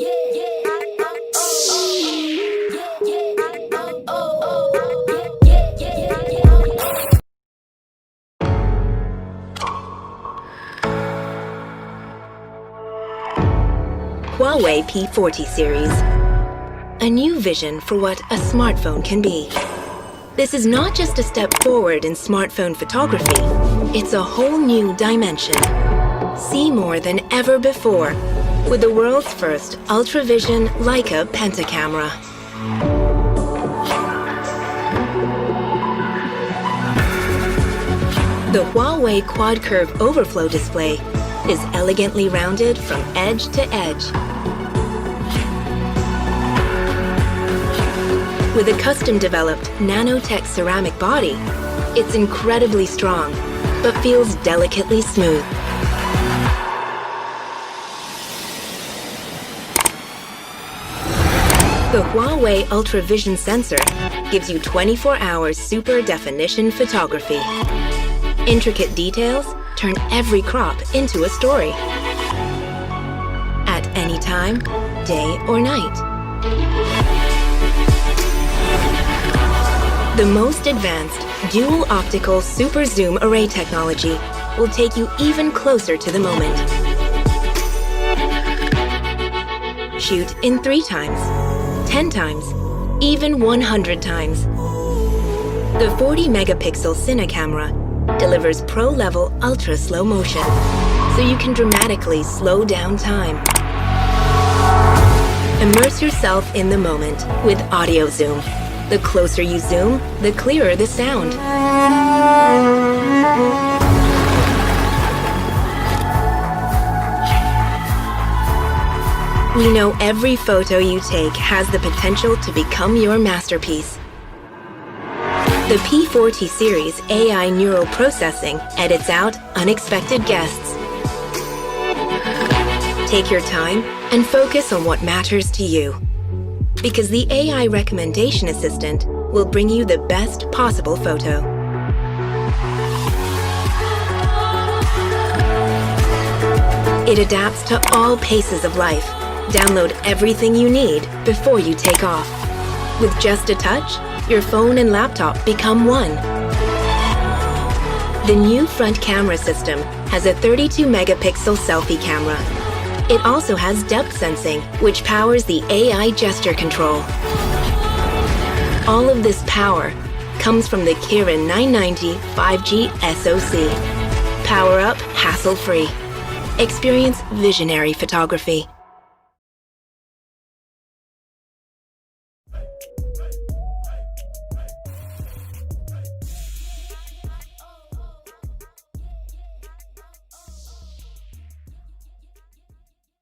HUAWEI P40 series. A new vision for what a smartphone can be. This is not just a step forward in smartphone photography, it's a whole new dimension. See more than ever before with the world's first ultra-vision Leica pentacamera. The HUAWEI quad-curve overflow display is elegantly rounded from edge to edge. With a custom-developed nanotech ceramic body, it's incredibly strong, but feels delicately smooth. The HUAWEI Ultra Vision sensor gives you 24-hour super definition photography. Intricate details turn every crop into a story. At any time, day or night. The most advanced dual optical super zoom array technology will take you even closer to the moment. Shoot in 3 times, 10 times, even 100 times. The 40-megapixel Cine camera delivers pro-level ultra slow motion, so you can dramatically slow down time. Immerse yourself in the moment with audio zoom. The closer you zoom, the clearer the sound. We know every photo you take has the potential to become your masterpiece. The P40 series AI neural processing edits out unexpected guests. Take your time and focus on what matters to you. Because the AI recommendation assistant will bring you the best possible photo. It adapts to all paces of life. Download everything you need before you take off. With just a touch, your phone and laptop become one. The new front camera system has a 32-megapixel selfie camera. It also has depth sensing, which powers the AI gesture control. All of this power comes from the Kirin 990 5G SoC. Power up hassle-free. Experience visionary photography.